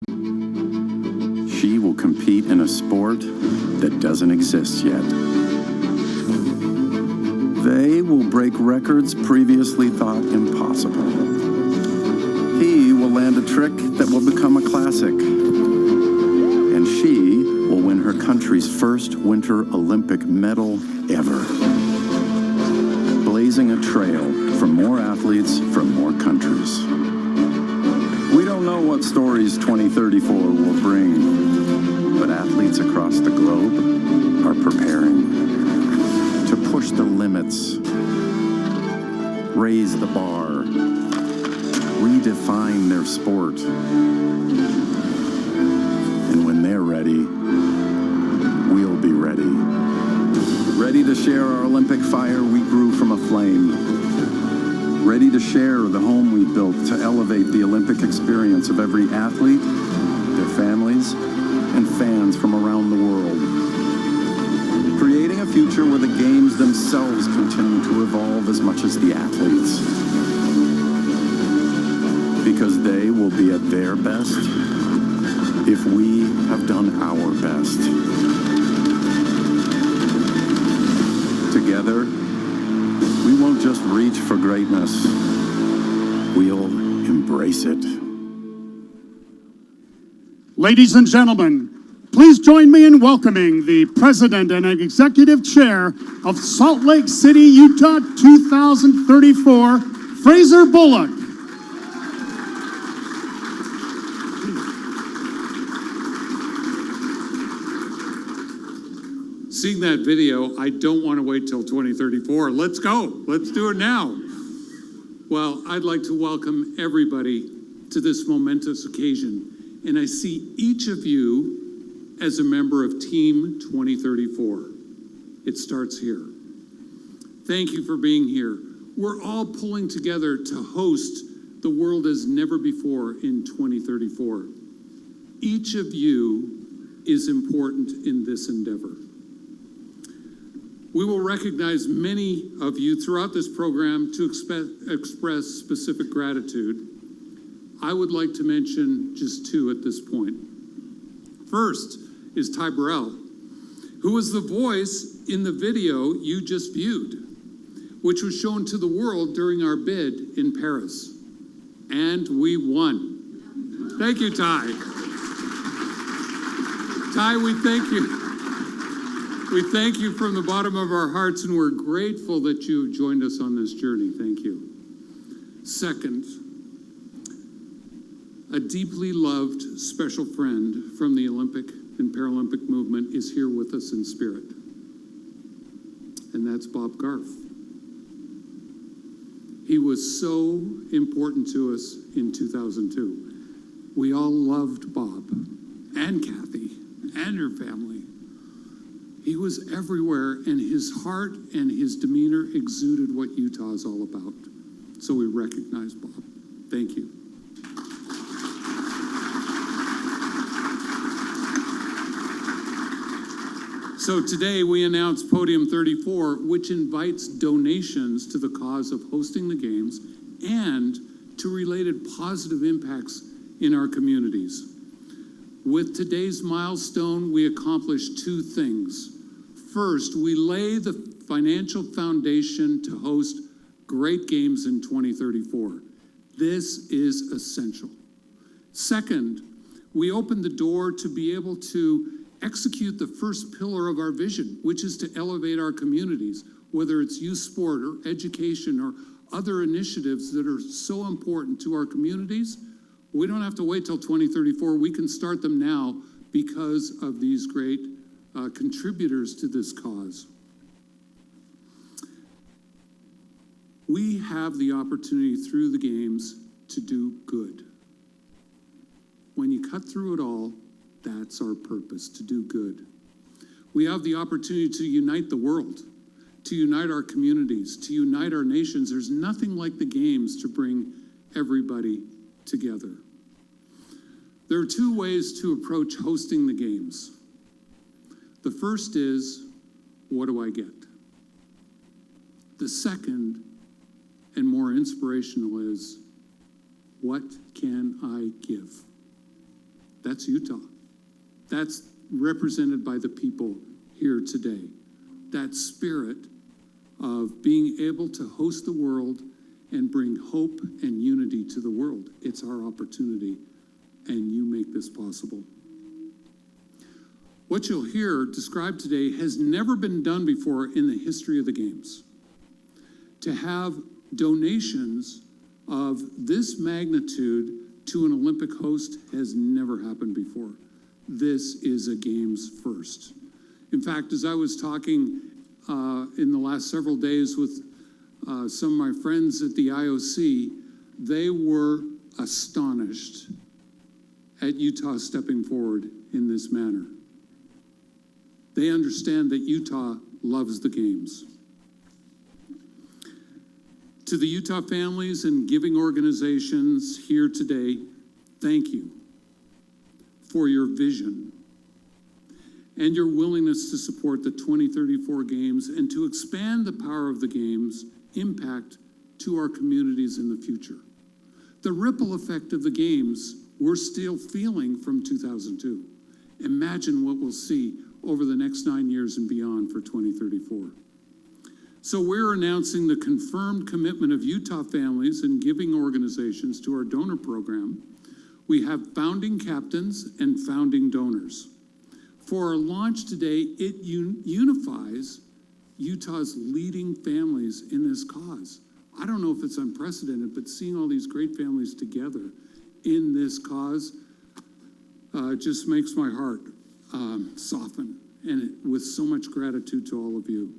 She will compete in a sport that doesn't exist yet. They will break records previously thought impossible. He will land a trick that will become a classic. And she will win her country's first Winter Olympic medal ever. Blazing a trail for more athletes from more countries. We don't know what stories 2034 will bring, but athletes across the globe are preparing to push the limits, raise the bar, redefine their sport. And when they're ready, we'll be ready. Ready to share our Olympic fire we grew from a flame. Ready to share the home we built to elevate the Olympic experience of every athlete, their families, and fans from around the world. Creating a future where the games themselves continue to evolve as much as the athletes. Because they will be at their best if we have done our best. Together, we won't just reach for greatness, we'll embrace it. Ladies and gentlemen, please join me in welcoming the President and Executive Chair of Salt Lake City, Utah 2034, Fraser Bullock. Seeing that video, I don't want to wait till 2034. Let's go. Let's do it now. Well, I'd like to welcome everybody to this momentous occasion, and I see each of you as a member of Team 2034. It starts here. Thank you for being here. We're all pulling together to host the world as never before in 2034. Each of you is important in this endeavor. We will recognize many of you throughout this program to express specific gratitude. I would like to mention just two at this point. First is Ty Burrell, who was the voice in the video you just viewed, which was shown to the world during our bid in Paris. And we won. Thank you, Ty. Ty, we thank you. We thank you from the bottom of our hearts, and we're grateful that you joined us on this journey. Thank you. Second, a deeply loved special friend from the Olympic and Paralympic movement is here with us in spirit, and that's Bob Garf. He was so important to us in 2002. We all loved Bob and Kathy and her family. He was everywhere, and his heart and his demeanor exuded what Utah is all about. So we recognize Bob. Thank you. So today we announce Podium 34, which invites donations to the cause of hosting the games and to related positive impacts in our communities. With today's milestone, we accomplish two things. First, we lay the financial foundation to host great games in 2034. This is essential. Second, we open the door to be able to execute the first pillar of our vision, which is to elevate our communities, whether it's youth sport or education or other initiatives that are so important to our communities. We don't have to wait till 2034. We can start them now because of these great contributors to this cause. We have the opportunity through the games to do good. When you cut through it all, that's our purpose, to do good. We have the opportunity to unite the world, to unite our communities, to unite our nations. There's nothing like the games to bring everybody together. There are two ways to approach hosting the games. The first is, what do I get? The second, and more inspirational, is, what can I give? That's Utah. That's represented by the people here today. That spirit of being able to host the world and bring hope and unity to the world. It's our opportunity, and you make this possible. What you'll hear described today has never been done before in the history of the games. To have donations of this magnitude to an Olympic host has never happened before. This is a games first. In fact, as I was talking in the last several days with some of my friends at the IOC, they were astonished at Utah stepping forward in this manner. They understand that Utah loves the games. To the Utah families and giving organizations here today, thank you for your vision and your willingness to support the 2034 games and to expand the power of the games' impact to our communities in the future. The ripple effect of the games we're still feeling from 2002. Imagine what we'll see over the next 9 years and beyond for 2034. So we're announcing the confirmed commitment of Utah families and giving organizations to our donor program. We have founding captains and founding donors. For our launch today, it unifies Utah's leading families in this cause. I don't know if it's unprecedented, but seeing all these great families together in this cause just makes my heart soften, and with so much gratitude to all of you.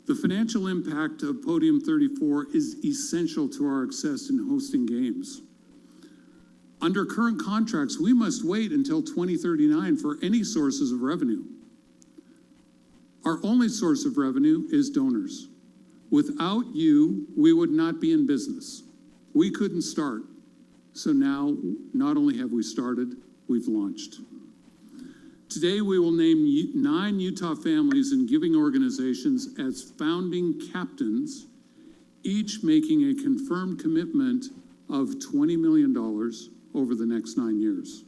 The financial impact of Podium 34 is essential to our success in hosting games. Under current contracts, we must wait until 2039 for any sources of revenue. Our only source of revenue is donors. Without you, we would not be in business. We couldn't start. So now, not only have we started, we've launched. Today, we will name 9 Utah families and giving organizations as founding captains, each making a confirmed commitment of $20 million over the next 9 years.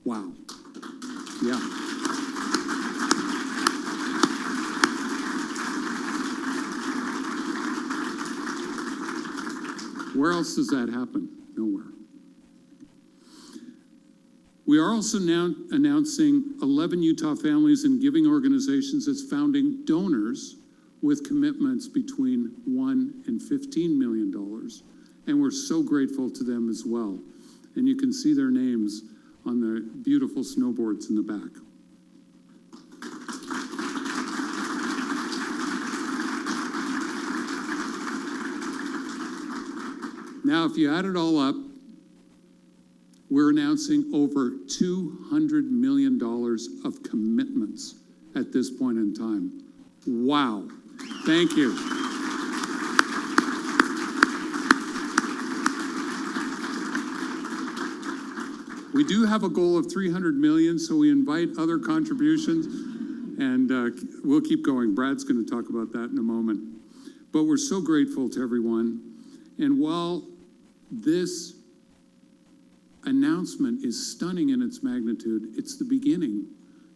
Wow. Yeah. Where else does that happen? Nowhere. We are also now announcing 11 Utah families and giving organizations as founding donors with commitments between $1 and $15 million. And we're so grateful to them as well. And you can see their names on the beautiful snowboards in the back. Now, if you add it all up, we're announcing over $200 million of commitments at this point in time. Wow. Thank you. We do have a goal of 300 million, so we invite other contributions, and we'll keep going. Brad's going to talk about that in a moment. But we're so grateful to everyone. And while this announcement is stunning in its magnitude, it's the beginning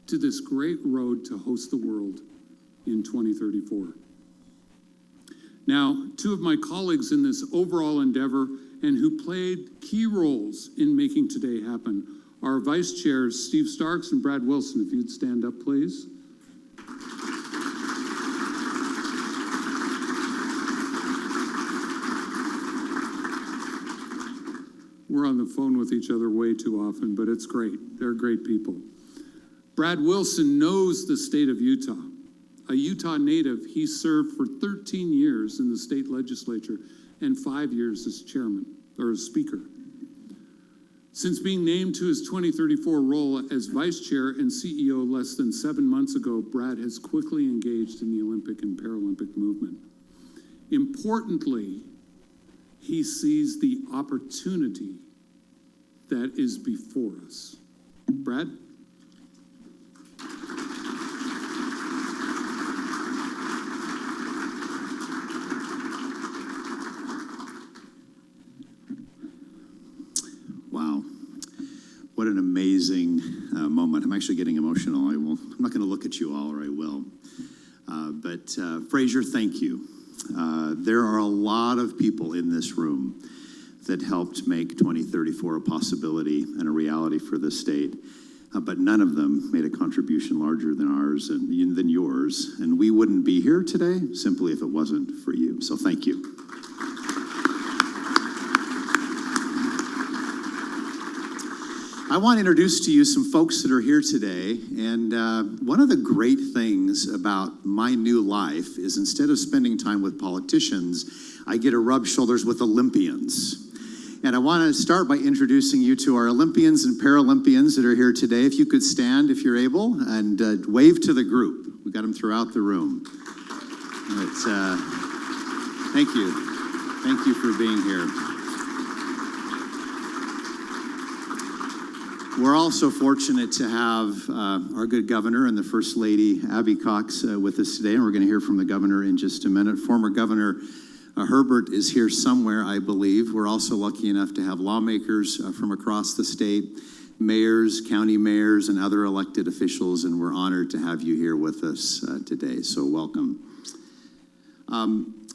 to this great road to host the world in 2034. Now, 2 of my colleagues in this overall endeavor and who played key roles in making today happen are Vice Chairs Steve Starks and Brad Wilson. If you'd stand up, please. We're on the phone with each other way too often, but it's great. They're great people. Brad Wilson knows the state of Utah. A Utah native, he served for 13 years in the state legislature and 5 years as chairman, or as speaker. Since being named to his 2034 role as vice chair and CEO less than 7 months ago, Brad has quickly engaged in the Olympic and Paralympic movement. Importantly, he sees the opportunity that is before us. Brad? What an amazing moment. I'm actually getting emotional. I'm not going to look at you all, or I will. But Fraser, thank you. There are a lot of people in this room that helped make 2034 a possibility and a reality for this state. But none of them made a contribution larger than ours and than yours. And we wouldn't be here today simply if it wasn't for you. So thank you. I want to introduce to you some folks that are here today. And one of the great things about my new life is instead of spending time with politicians, I get to rub shoulders with Olympians. And I want to start by introducing you to our Olympians and Paralympians that are here today. If you could stand, if you're able, and wave to the group. We've got them throughout the room. Thank you. Thank you for being here. We're also fortunate to have our good governor and the First Lady, Abby Cox, with us today. And we're going to hear from the governor in just a minute. Former Governor Herbert is here somewhere, I believe. We're also lucky enough to have lawmakers from across the state, mayors, county mayors, and other elected officials, and we're honored to have you here with us today, so welcome.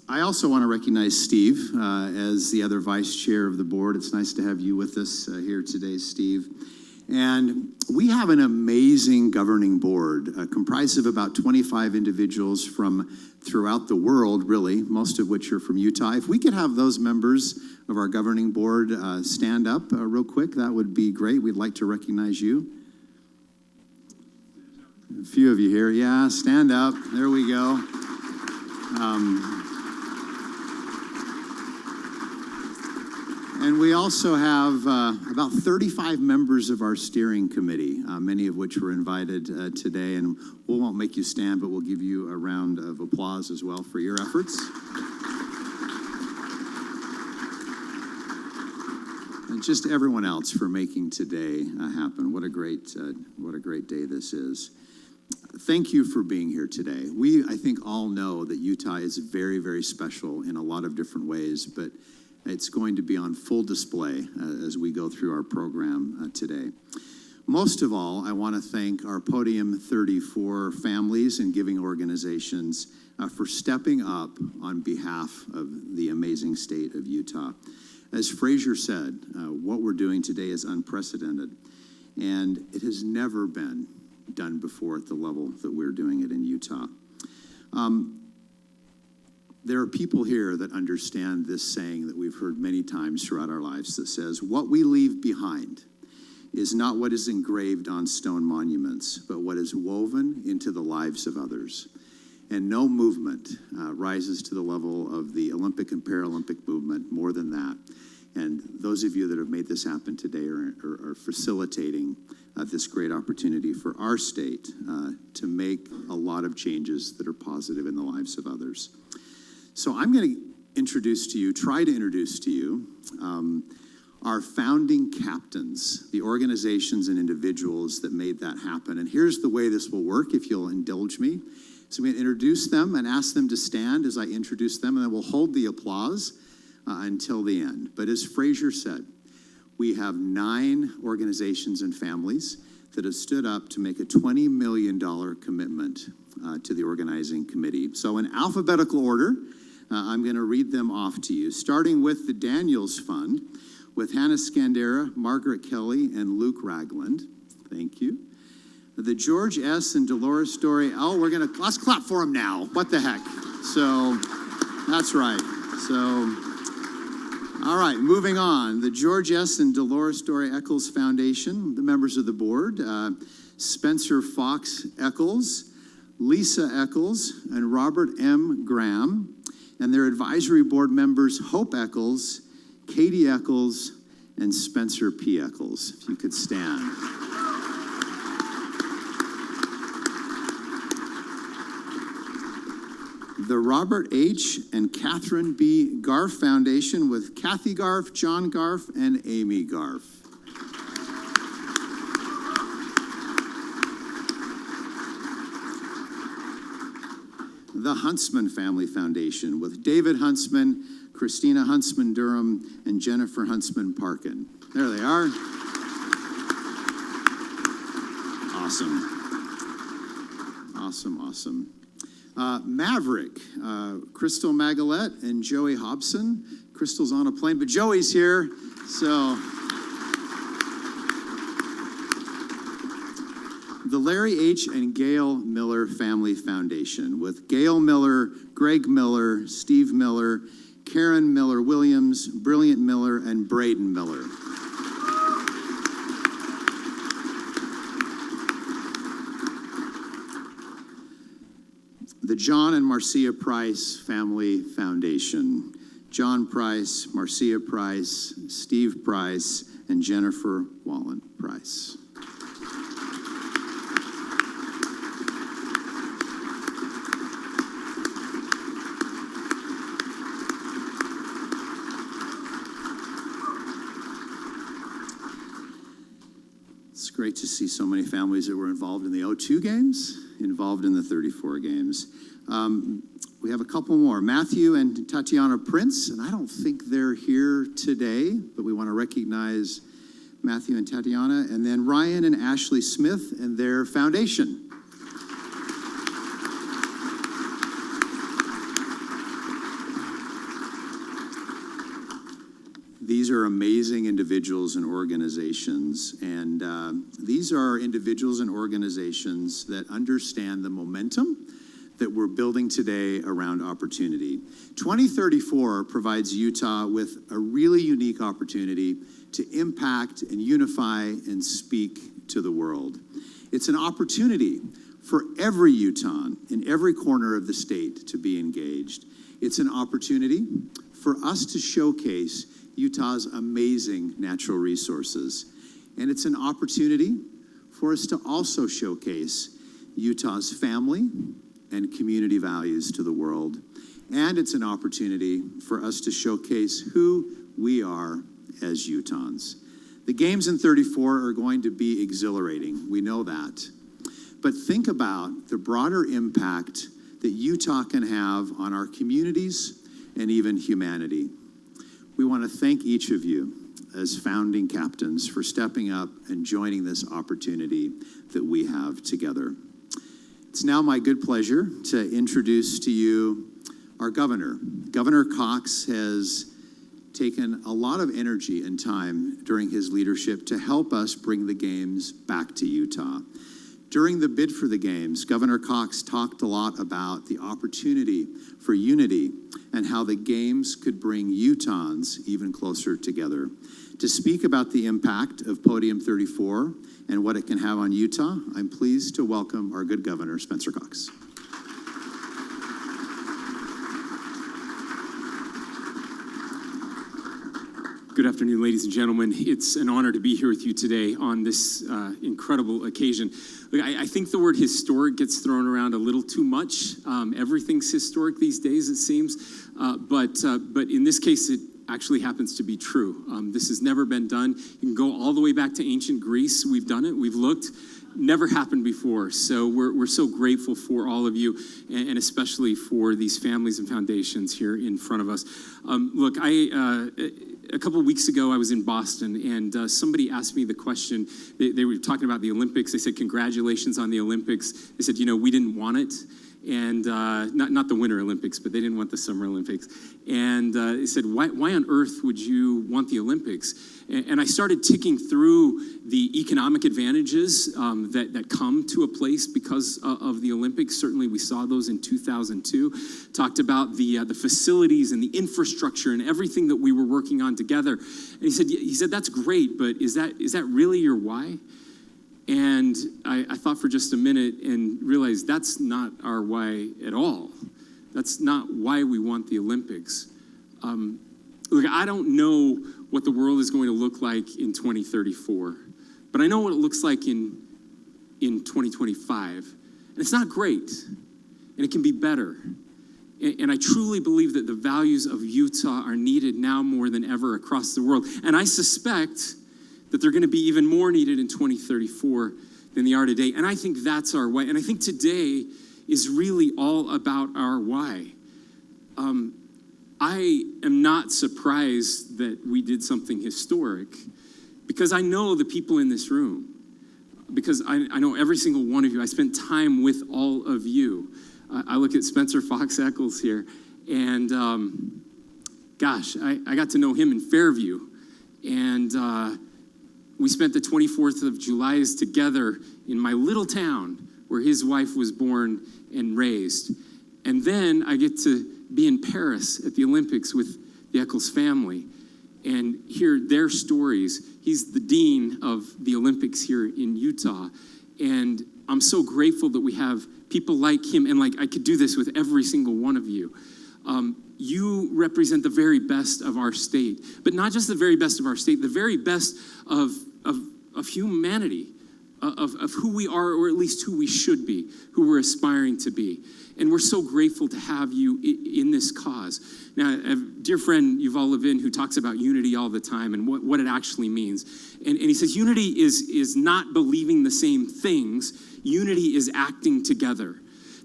I also want to recognize Steve as the other vice chair of the board. It's nice to have you with us here today, Steve. And we have an amazing governing board comprised of about 25 individuals from throughout the world, really, most of which are from Utah. If we could have those members of our governing board stand up real quick, that would be great. We'd like to recognize you. A few of you here. Yeah, stand up. There we go. And we also have about 35 members of our steering committee, many of which were invited today. And we won't make you stand, but we'll give you a round of applause as well for your efforts. And just everyone else for making today happen. What a great day this is. Thank you for being here today. We, I think, all know that Utah is very, very special in a lot of different ways, but it's going to be on full display as we go through our program today. Most of all, I want to thank our Podium 34 families and giving organizations for stepping up on behalf of the amazing state of Utah. As Fraser said, what we're doing today is unprecedented, and it has never been done before at the level that we're doing it in Utah. There are people here that understand this saying that we've heard many times throughout our lives that says, what we leave behind is not what is engraved on stone monuments, but what is woven into the lives of others. And no movement rises to the level of the Olympic and Paralympic movement more than that. And those of you that have made this happen today are facilitating this great opportunity for our state to make a lot of changes that are positive in the lives of others. So I'm going to try to introduce to you our founding captains, the organizations and individuals that made that happen. And here's the way this will work, if you'll indulge me. So I'm going to introduce them and ask them to stand as I introduce them, and then we'll hold the applause until the end. But as Fraser said, we have 9 organizations and families that have stood up to make a $20 million commitment to the organizing committee. So in alphabetical order, I'm going to read them off to you, starting with the Daniels Fund, with Hannah Scandera, Margaret Kelly, and Luke Ragland. Thank you. The George S. and Dolores Story. Oh, let's clap for them now. What the heck? So, that's right. So, all right, moving on. The George S. and Dolores Story Eccles Foundation, the members of the board, Spencer Fox Eccles, Lisa Eccles, and Robert M. Graham, and their advisory board members, Hope Eccles, Katie Eccles, and Spencer P. Eccles. If you could stand. The Robert H. and Catherine B. Garf Foundation with Kathy Garf, John Garf, and Amy Garf. The Huntsman Family Foundation with David Huntsman, Christina Huntsman Durham, and Jennifer Huntsman Parkin. There they are. awesome. Awesome. Maverick, Crystal Magalette and Joey Hobson. Crystal's on a plane, but Joey's here, so. The Larry H. and Gail Miller Family Foundation with Gail Miller, Greg Miller, Steve Miller, Karen Miller Williams, Brilliant Miller, and Braden Miller. The John and Marcia Price Family Foundation. John Price, Marcia Price, Steve Price, and Jennifer Wallen Price. It's great to see so many families that were involved in the 02 games, involved in the 34 games. We have a couple more. Matthew and Tatiana Prince, and I don't think they're here today, but we want to recognize Matthew and Tatiana, and then Ryan and Ashley Smith and their foundation. These are amazing individuals and organizations, and these are individuals and organizations that understand the momentum that we're building today around opportunity. 2034 provides Utah with a really unique opportunity to impact and unify and speak to the world. It's an opportunity for every Utahn in every corner of the state to be engaged. It's an opportunity for us to showcase Utah's amazing natural resources. And it's an opportunity for us to also showcase Utah's family and community values to the world. And it's an opportunity for us to showcase who we are as Utahns. The games in 34 are going to be exhilarating, we know that. But think about the broader impact that Utah can have on our communities and even humanity. We want to thank each of you as founding captains for stepping up and joining this opportunity that we have together. It's now my good pleasure to introduce to you our governor. Governor Cox has taken a lot of energy and time during his leadership to help us bring the games back to Utah. During the bid for the games, Governor Cox talked a lot about the opportunity for unity and how the games could bring Utahns even closer together. To speak about the impact of Podium 34 and what it can have on Utah, I'm pleased to welcome our good governor, Spencer Cox. Good afternoon, ladies and gentlemen. It's an honor to be here with you today on this incredible occasion. Look, I think the word historic gets thrown around a little too much. Everything's historic these days, it seems. But in this case, it actually happens to be true. This has never been done. You can go all the way back to ancient Greece. We've done it. We've looked. Never happened before. So we're so grateful for all of you, and especially for these families and foundations here in front of us. Look, a couple of weeks ago, I was in Boston, and somebody asked me the question. They were talking about the Olympics. They said, congratulations on the Olympics. They said, we didn't want it. And not the Winter Olympics, but they didn't want the Summer Olympics. And they said, why on earth would you want the Olympics? And I started ticking through the economic advantages that come to a place because of the Olympics. Certainly we saw those in 2002. Talked about the facilities and the infrastructure and everything that we were working on together. And he said, that's great, but is that really your why? And I thought for just a minute and realized that's not our why at all. That's not why we want the Olympics. Look, I don't know what the world is going to look like in 2034, but I know what it looks like in 2025. And it's not great, and it can be better. And I truly believe that the values of Utah are needed now more than ever across the world. And I suspect that they're going to be even more needed in 2034 than they are today. And I think that's our why. And I think today is really all about our why. I am not surprised that we did something historic because I know the people in this room. because I know every single one of you. I spent time with all of you. I look at Spencer Fox Eccles here, and gosh, I got to know him in Fairview, and we spent the 24th of July together in my little town where his wife was born and raised. And then I get to be in Paris at the Olympics with the Eccles family and hear their stories. He's the dean of the Olympics here in Utah. And I'm so grateful that we have people like him. And like I could do this with every single one of you. You represent the very best of our state, but not just the very best of our state, the very best of humanity, of who we are, or at least who we should be, who we're aspiring to be. And we're so grateful to have you in this cause. Now, a dear friend Yuval Levin, who talks about unity all the time and what it actually means. And he says, unity is not believing the same things. Unity is acting together.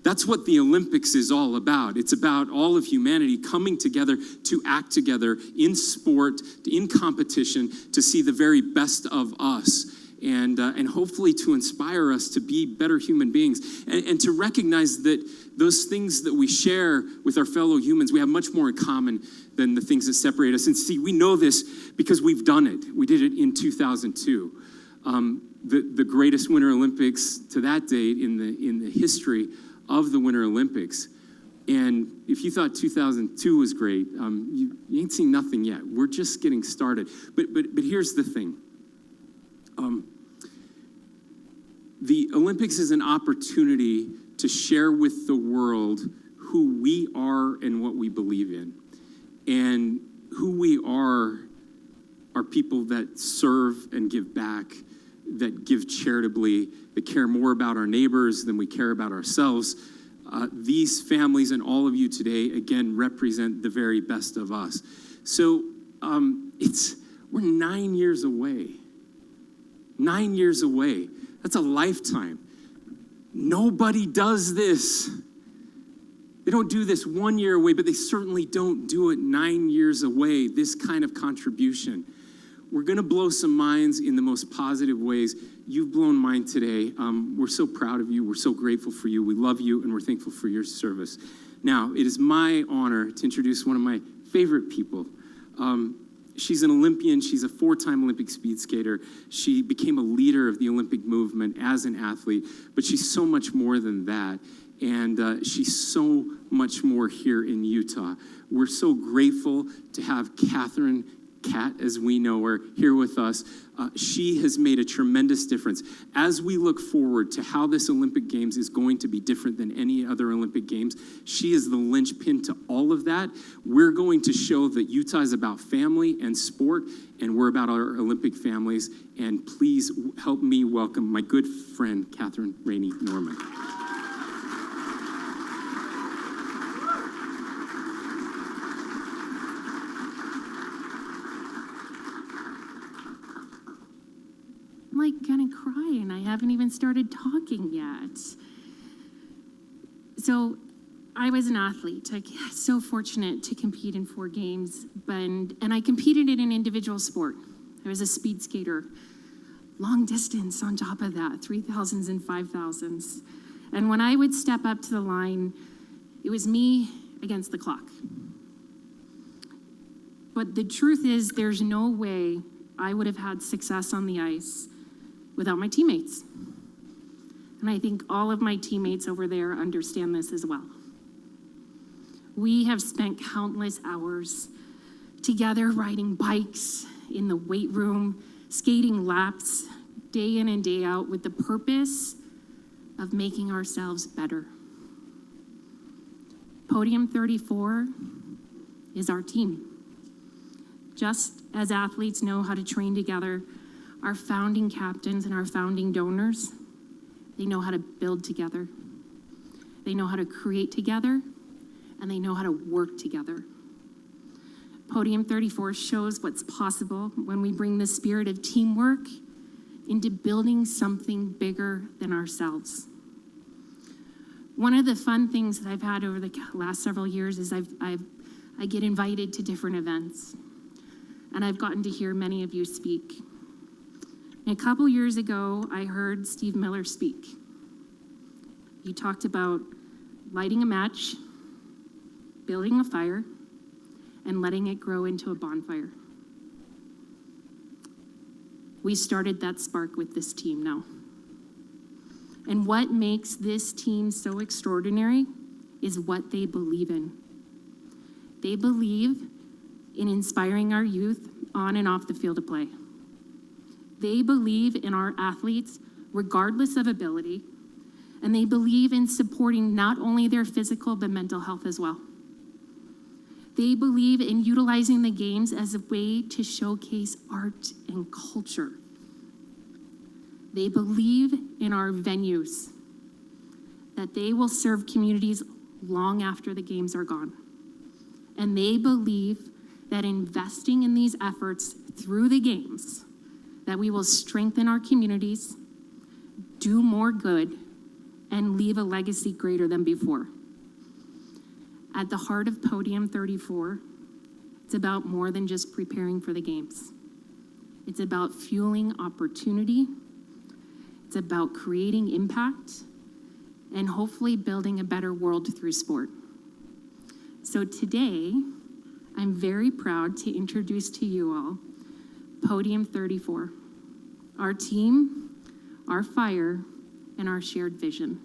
That's what the Olympics is all about. It's about all of humanity coming together to act together in sport, in competition, to see the very best of us. And hopefully to inspire us to be better human beings and to recognize that those things that we share with our fellow humans, we have much more in common than the things that separate us. And see, we know this because we've done it. We did it in 2002. The greatest Winter Olympics to that date in the history of the Winter Olympics. And if you thought 2002 was great, you ain't seen nothing yet. We're just getting started. But here's the thing. The Olympics is an opportunity to share with the world who we are and what we believe in. And who we are people that serve and give back, that give charitably, that care more about our neighbors than we care about ourselves. These families and all of you today, again, represent the very best of us. So we're 9 years away. 9 years away. That's a lifetime. Nobody does this. They don't do this 1 year away, but they certainly don't do it 9 years away, this kind of contribution. We're going to blow some minds in the most positive ways. You've blown mine today. We're so proud of you. We're so grateful for you. We love you, and we're thankful for your service. Now, it is my honor to introduce one of my favorite people. She's an Olympian. She's a 4-time Olympic speed skater. She became a leader of the Olympic movement as an athlete, but she's so much more than that. And she's so much more here in Utah. We're so grateful to have Catherine, Kat, as we know her, here with us. She has made a tremendous difference. As we look forward to how this Olympic Games is going to be different than any other Olympic Games, she is the linchpin to all of that. We're going to show that Utah is about family and sport, and we're about our Olympic families. And please help me welcome my good friend, Catherine Rainey Norman. I'm like gonna cry and I haven't even started talking yet. So I was an athlete. I was so fortunate to compete in 4 games, and I competed in an individual sport. I was a speed skater, long distance on top of that, 3,000s and 5,000s. And when I would step up to the line, it was me against the clock. But the truth is, there's no way I would have had success on the ice without my teammates. And I think all of my teammates over there understand this as well. We have spent countless hours together riding bikes in the weight room, skating laps day in and day out with the purpose of making ourselves better. Podium 34 is our team. Just as athletes know how to train together, our founding captains and our founding donors, they know how to build together. They know how to create together, and they know how to work together. Podium 34 shows what's possible when we bring the spirit of teamwork into building something bigger than ourselves. One of the fun things that I've had over the last several years is I get invited to different events, and I've gotten to hear many of you speak. And a couple years ago, I heard Steve Miller speak. He talked about lighting a match, building a fire, and letting it grow into a bonfire. We started that spark with this team now. And what makes this team so extraordinary is what they believe in. They believe in inspiring our youth on and off the field of play. They believe in our athletes regardless of ability, and they believe in supporting not only their physical but mental health as well. They believe in utilizing the games as a way to showcase art and culture. They believe in our venues, that they will serve communities long after the games are gone. And they believe that investing in these efforts through the games, that we will strengthen our communities, do more good, and leave a legacy greater than before. At the heart of Podium 34, it's about more than just preparing for the games. It's about fueling opportunity. It's about creating impact and hopefully building a better world through sport. So today, I'm very proud to introduce to you all Podium 34, our team, our fire, and our shared vision.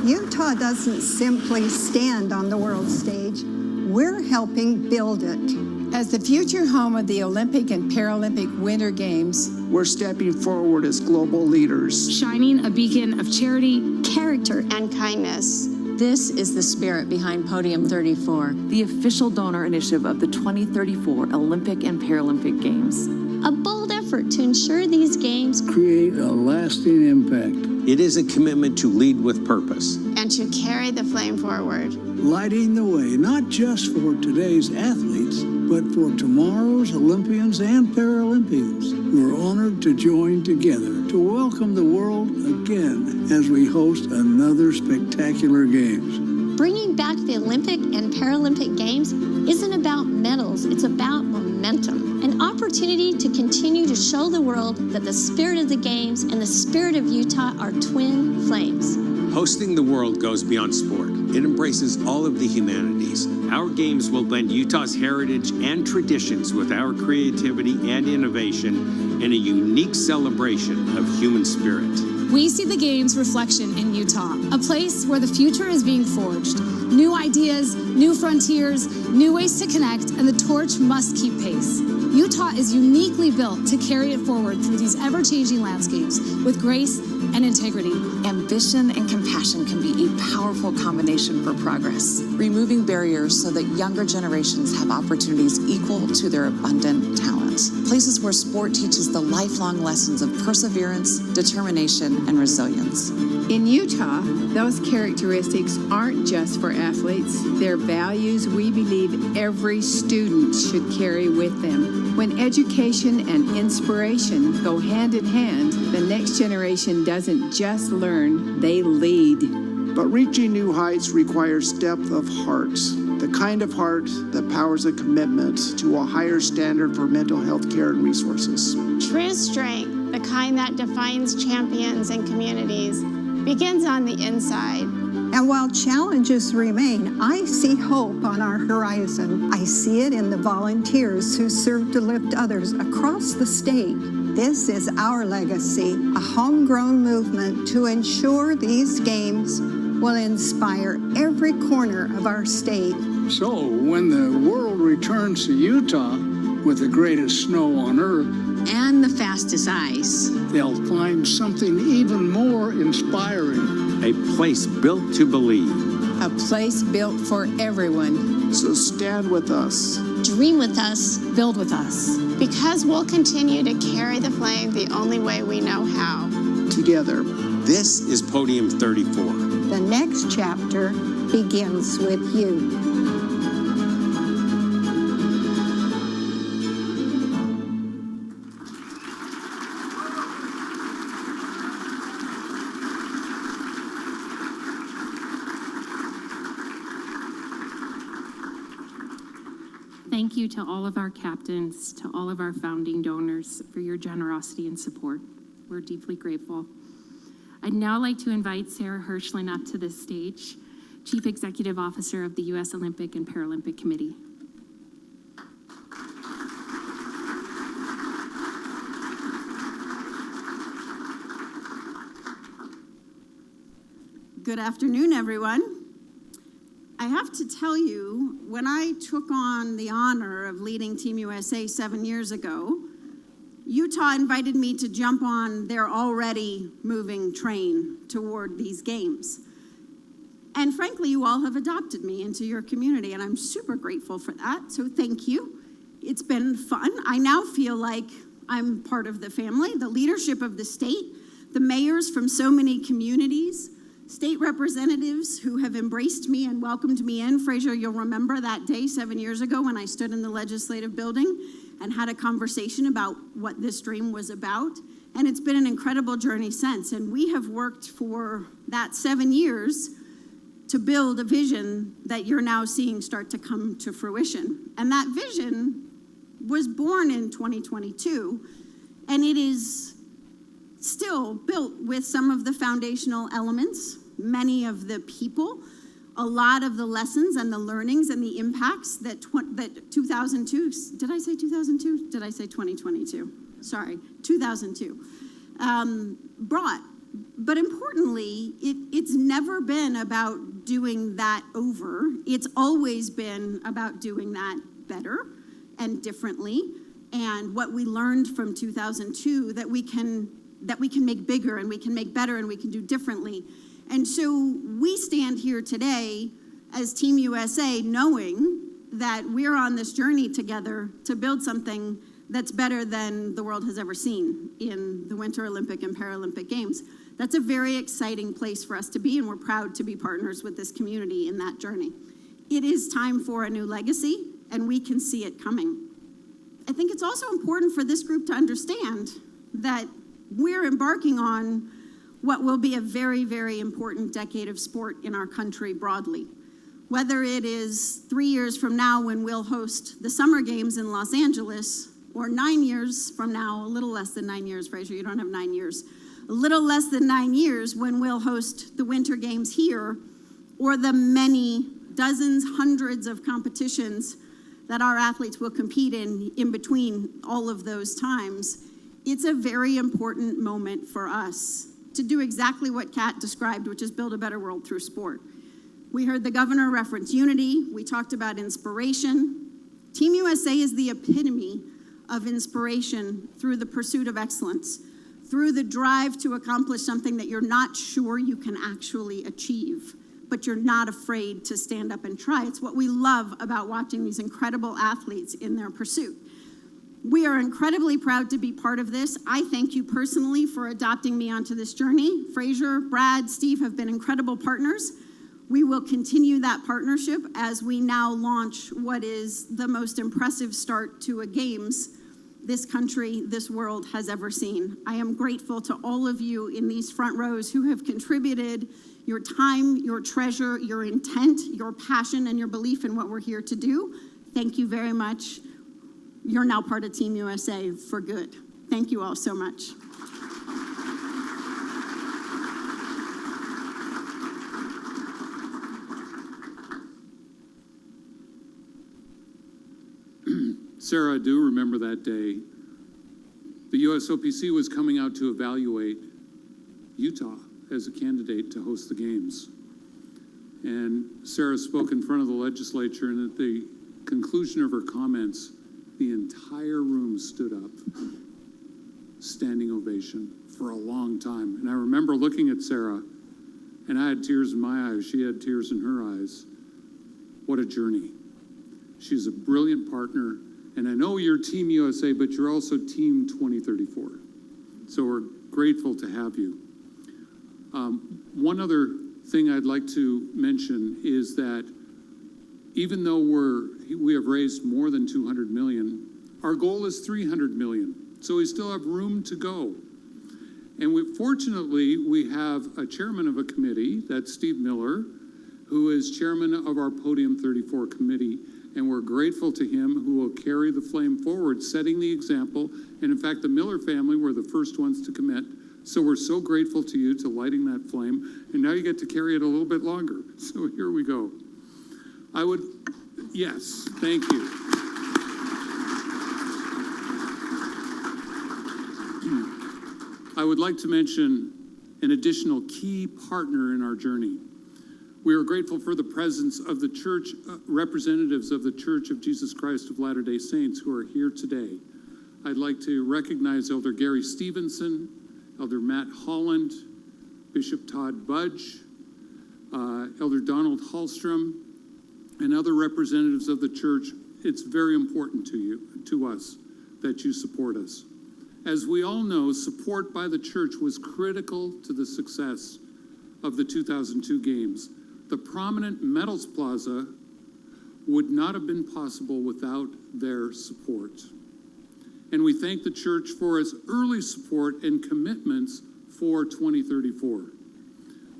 Utah doesn't simply stand on the world stage. We're helping build it. As the future home of the Olympic and Paralympic Winter Games, we're stepping forward as global leaders, shining a beacon of charity, character, and kindness. This is the spirit behind Podium 34, the official donor initiative of the 2034 Olympic and Paralympic Games. A bold effort to ensure these games create a lasting impact. It is a commitment to lead with purpose and to carry the flame forward, lighting the way not just for today's athletes, but for tomorrow's Olympians and Paralympians. We're honored to join together to welcome the world again as we host another spectacular Games. Bringing back the Olympic and Paralympic Games isn't about medals, it's about momentum. An opportunity to continue to show the world that the spirit of the Games and the spirit of Utah are twin flames. Hosting the world goes beyond sport. It embraces all of the humanities. Our games will blend Utah's heritage and traditions with our creativity and innovation in a unique celebration of human spirit. We see the Games' reflection in Utah, a place where the future is being forged. New ideas, new frontiers, new ways to connect, and the torch must keep pace. Utah is uniquely built to carry it forward through these ever-changing landscapes with grace and integrity. Ambition and compassion can be a powerful combination for progress, removing barriers so that younger generations have opportunities equal to their abundant talent. Places where sport teaches the lifelong lessons of perseverance, determination, and resilience. In Utah, those characteristics aren't just for athletes. They're values we believe every student should carry with them. When education and inspiration go hand in hand, the next generation doesn't just learn, they lead. But reaching new heights requires depth of heart, the kind of heart that powers a commitment to a higher standard for mental health care and resources. True strength, the kind that defines champions and communities, begins on the inside. And while challenges remain, I see hope on our horizon. I see it in the volunteers who serve to lift others across the state. This is our legacy, a homegrown movement to ensure these games will inspire every corner of our state. So when the world returns to Utah with the greatest snow on earth and the fastest ice, they'll find something even more inspiring. A place built to believe. A place built for everyone. So stand with us. Dream with us. Build with us. Because we'll continue to carry the flame the only way we know how. Together. This is Podium 34. The next chapter begins with you. Thank thank you to all of our captains, to all of our founding donors for your generosity and support. We're deeply grateful. I'd now like to invite Sarah Hirschland up to this stage, Chief Executive Officer of the U.S. Olympic and Paralympic Committee. Good afternoon, everyone. I have to tell you, when I took on the honor of leading Team USA 7 years ago, Utah invited me to jump on their already moving train toward these games. And frankly, you all have adopted me into your community, and I'm super grateful for that, so thank you. It's been fun. I now feel like I'm part of the family, the leadership of the state, the mayors from so many communities, state representatives who have embraced me and welcomed me in. Fraser, you'll remember that day 7 years ago when I stood in the legislative building and had a conversation about what this dream was about. And it's been an incredible journey since. And we have worked for that 7 years to build a vision that you're now seeing start to come to fruition. And that vision was born in 2022, and it is still built with some of the foundational elements, many of the people, a lot of the lessons and the learnings and the impacts that 2002, did I say 2002? Did I say 2022? Sorry, 2002, brought. But importantly, it's never been about doing that over. It's always been about doing that better and differently. And what we learned from 2002 that we can make bigger and we can make better and we can do differently. And so we stand here today as Team USA knowing that we're on this journey together to build something that's better than the world has ever seen in the Winter Olympic and Paralympic Games. That's a very exciting place for us to be, and we're proud to be partners with this community in that journey. It is time for a new legacy, and we can see it coming. I think it's also important for this group to understand that we're embarking on what will be a very, very important decade of sport in our country broadly. Whether it is 3 years from now when we'll host the Summer Games in Los Angeles, or 9 years from now, a little less than 9 years, Fraser, you don't have 9 years, a little less than 9 years when we'll host the Winter Games here, or the many dozens, hundreds of competitions that our athletes will compete in between all of those times. It's a very important moment for us to do exactly what Kat described, which is build a better world through sport. We heard the governor reference unity. We talked about inspiration. Team USA is the epitome of inspiration through the pursuit of excellence, through the drive to accomplish something that you're not sure you can actually achieve, but you're not afraid to stand up and try. It's what we love about watching these incredible athletes in their pursuit. We are incredibly proud to be part of this. I thank you personally for adopting me onto this journey. Fraser, Brad, Steve have been incredible partners. We will continue that partnership as we now launch what is the most impressive start to a Games this country, this world has ever seen. I am grateful to all of you in these front rows who have contributed your time, your treasure, your intent, your passion, and your belief in what we're here to do. Thank you very much. You're now part of Team USA for good. Thank you all so much. Sarah, I do remember that day. The USOPC was coming out to evaluate Utah as a candidate to host the Games. And Sarah spoke in front of the legislature, and at the conclusion of her comments, the entire room stood up, standing ovation for a long time. And I remember looking at Sarah, and I had tears in my eyes. She had tears in her eyes. What a journey. She's a brilliant partner. And I know you're Team USA, but you're also Team 2034. So we're grateful to have you. One other thing I'd like to mention is that even though we have raised more than 200 million, our goal is 300 million. So we still have room to go. And fortunately, we have a chairman of a committee, that's Steve Miller, who is chairman of our Podium 34 committee, And we're grateful to him who will carry the flame forward, setting the example. And in fact, the Miller family were the first ones to commit. So we're so grateful to you to lighting that flame. And now you get to carry it a little bit longer. So here we go. Yes, thank you. I would like to mention an additional key partner in our journey. We are grateful for the presence of the church, representatives of the Church of Jesus Christ of Latter-day Saints who are here today. I'd like to recognize Elder Gary Stevenson, Elder Matt Holland, Bishop Todd Budge, Elder Donald Hallstrom, and other representatives of the church. It's very important to us, that you support us. As we all know, support by the church was critical to the success of the 2002 games. The prominent Medals Plaza would not have been possible without their support. And we thank the church for its early support and commitments for 2034.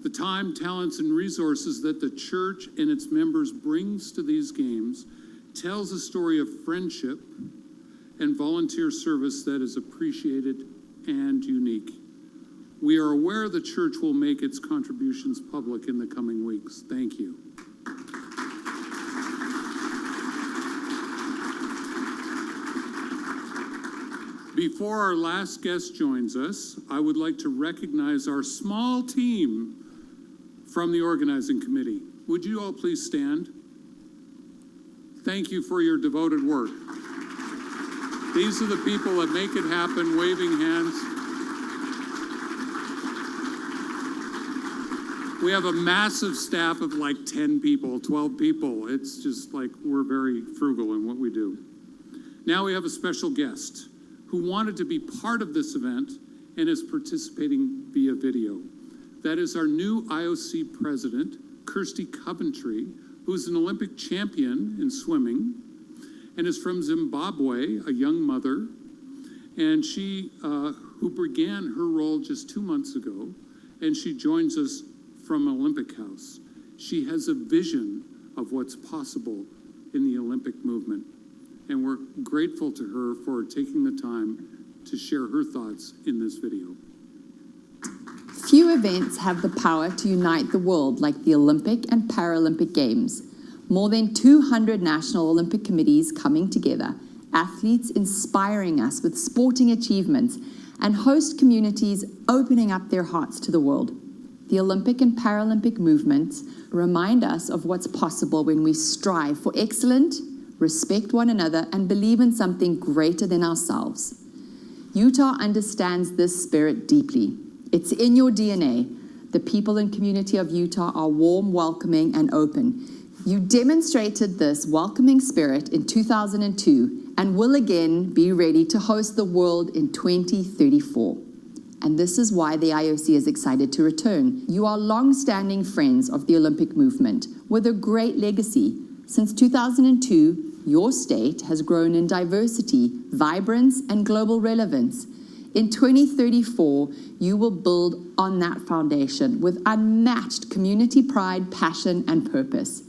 The time, talents, and resources that the church and its members brings to these games tells a story of friendship and volunteer service that is appreciated and unique. We are aware the church will make its contributions public in the coming weeks. Thank you. Before our last guest joins us, I would like to recognize our small team from the organizing committee. Would you all please stand? Thank you for your devoted work. These are the people that make it happen, waving hands. We have a massive staff of like 10 people, 12 people. It's just like we're very frugal in what we do. Now we have a special guest who wanted to be part of this event and is participating via video. That is our new IOC president, Kirsty Coventry, who's an Olympic champion in swimming and is from Zimbabwe, a young mother. And she, who began her role just 2 months ago, and she joins us from Olympic House. She has a vision of what's possible in the Olympic movement. And we're grateful to her for taking the time to share her thoughts in this video. Few events have the power to unite the world like the Olympic and Paralympic Games. More than 200 national Olympic committees coming together, athletes inspiring us with sporting achievements, and host communities opening up their hearts to the world. The Olympic and Paralympic movements remind us of what's possible when we strive for excellence, respect one another, and believe in something greater than ourselves. Utah understands this spirit deeply. It's in your DNA. The people and community of Utah are warm, welcoming, and open. You demonstrated this welcoming spirit in 2002 and will again be ready to host the world in 2034. And this is why the IOC is excited to return. You are long-standing friends of the Olympic movement with a great legacy. Since 2002, your state has grown in diversity, vibrance, and global relevance. In 2034, you will build on that foundation with unmatched community pride, passion, and purpose.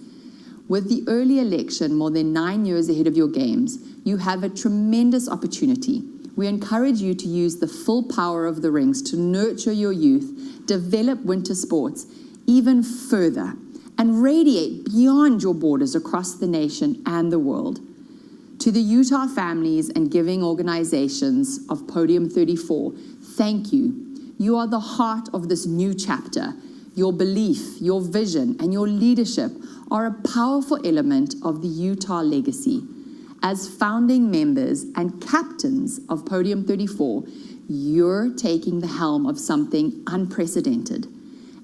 With the early election more than 9 years ahead of your games, you have a tremendous opportunity. We encourage you to use the full power of the rings to nurture your youth, develop winter sports even further, and radiate beyond your borders across the nation and the world. To the Utah families and giving organizations of Podium 34, thank you. You are the heart of this new chapter. Your belief, your vision, and your leadership are a powerful element of the Utah legacy. As founding members and captains of Podium 34, you're taking the helm of something unprecedented.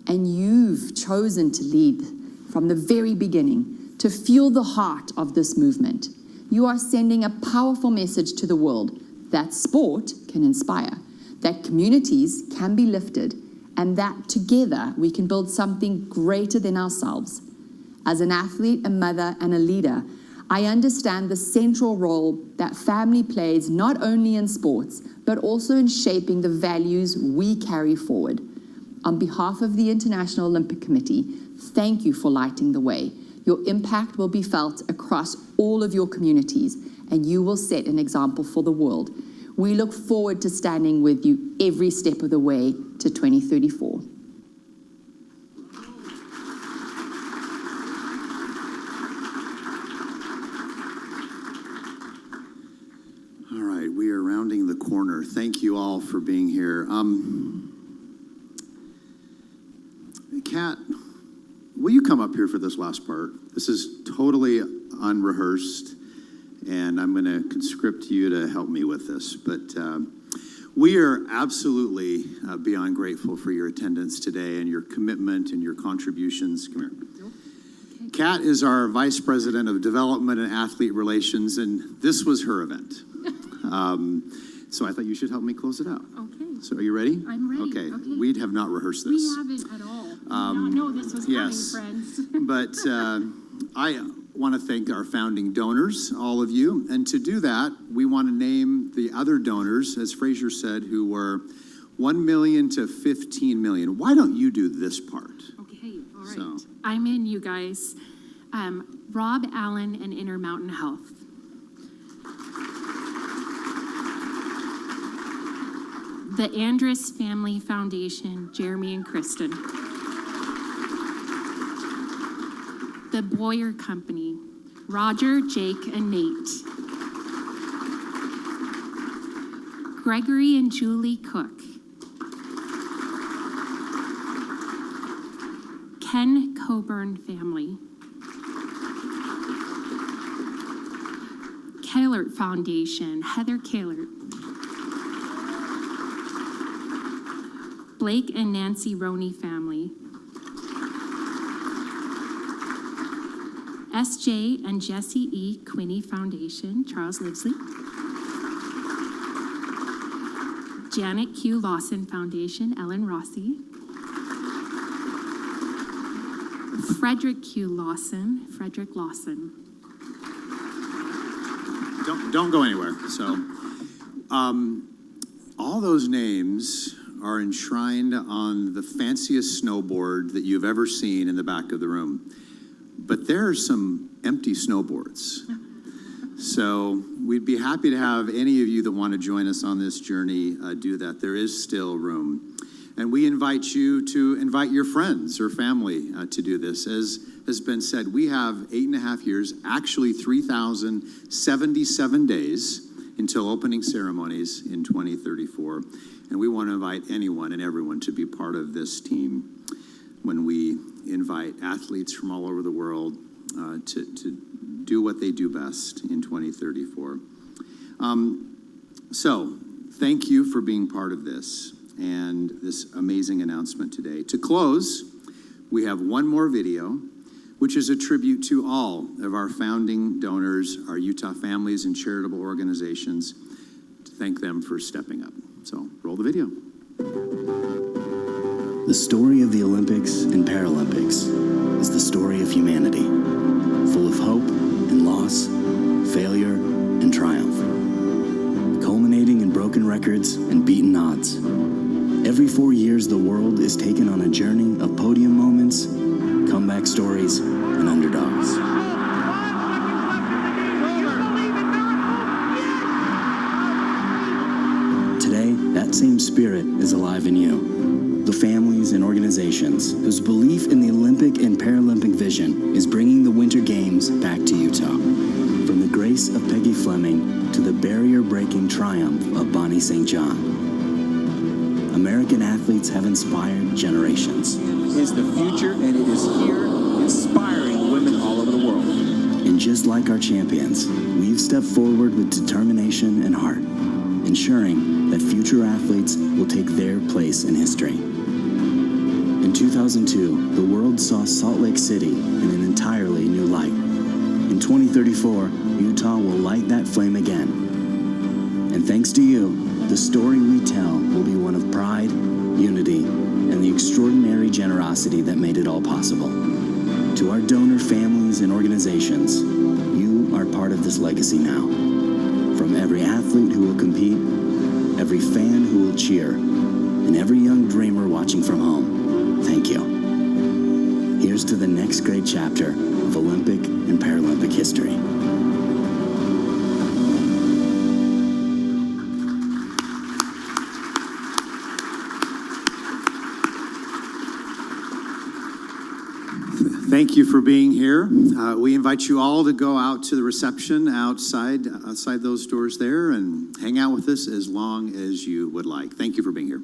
And you've chosen to lead from the very beginning to fuel the heart of this movement. You are sending a powerful message to the world that sport can inspire, that communities can be lifted, and that together we can build something greater than ourselves. As an athlete, a mother, and a leader, I understand the central role that family plays not only in sports, but also in shaping the values we carry forward. On behalf of the International Olympic Committee, thank you for lighting the way. Your impact will be felt across all of your communities, and you will set an example for the world. We look forward to standing with you every step of the way to 2034. All right, we are rounding the corner. Thank you all for being here. Kat, will you come up here for this last part? This is totally unrehearsed, and I'm going to conscript you to help me with this. But we are absolutely beyond grateful for your attendance today and your commitment and your contributions. Come here. Kat is our Vice President of Development and Athlete Relations, and this was her event. So I thought you should help me close it out. Okay. So are you ready? I'm ready. Okay. We have not rehearsed this. We haven't at all. We did not know this was yes. coming, friends. But I want to thank our founding donors, all of you. And to do that, we want to name the other donors, as Fraser said, who were 1 million to 15 million. Why don't you do this part? Okay, all right. So. I'm in, you guys. Rob Allen and Intermountain Health. The Andrus Family Foundation, Jeremy and Kristen. The Boyer Company, Roger, Jake, and Nate. Gregory and Julie Cook. Ken Coburn Family. Kahlert Foundation, Heather Kahlert. Blake and Nancy Roney Family. S.J. and Jesse E. Quinney Foundation, Charles Livesley. Janet Q. Lawson Foundation, Ellen Rossi. Frederick Q. Lawson, Frederick Lawson. Don't go anywhere. So, all those names are enshrined on the fanciest snowboard that you've ever seen in the back of the room. But there are some empty snowboards. So we'd be happy to have any of you that want to join us on this journey do that. There is still room. And we invite you to invite your friends or family to do this. As has been said, we have 8.5 years, actually 3,077 days until opening ceremonies in 2034. And we want to invite anyone and everyone to be part of this team when we invite athletes from all over the world to do what they do best in 2034. So thank you for being part of this and this amazing announcement today. To close, we have one more video, which is a tribute to all of our founding donors, our Utah families and charitable organizations, to thank them for stepping up. So roll the video. The story of the Olympics and Paralympics is the story of humanity, full of hope and loss, failure and triumph, culminating in broken records and beaten odds. Every 4 years, the world is taken on a journey of podium moments, comeback stories, and underdogs. Today, that same spirit is alive in you. The families and organizations whose belief in the Olympic and Paralympic vision is bringing the Winter Games back to Utah. From the grace of Peggy Fleming to the barrier-breaking triumph of Bonnie St. John, American athletes have inspired generations. Is the future, and it is here, inspiring women all over the world. And just like our champions, we've stepped forward with determination and heart, ensuring that future athletes will take their place in history. In 2002, the world saw Salt Lake City in an entirely new light. In 2034, Utah will light that flame again. And thanks to you, the story we tell will be one of pride, unity, and the extraordinary generosity that made it all possible. To our donor families and organizations, you are part of this legacy now. From every athlete who will compete, every fan who will cheer, and every young dreamer watching from home, thank you. Here's to the next great chapter of Olympic and Paralympic history. Thank you for being here. We invite you all to go out to the reception outside those doors there and hang out with us as long as you would like. Thank you for being here.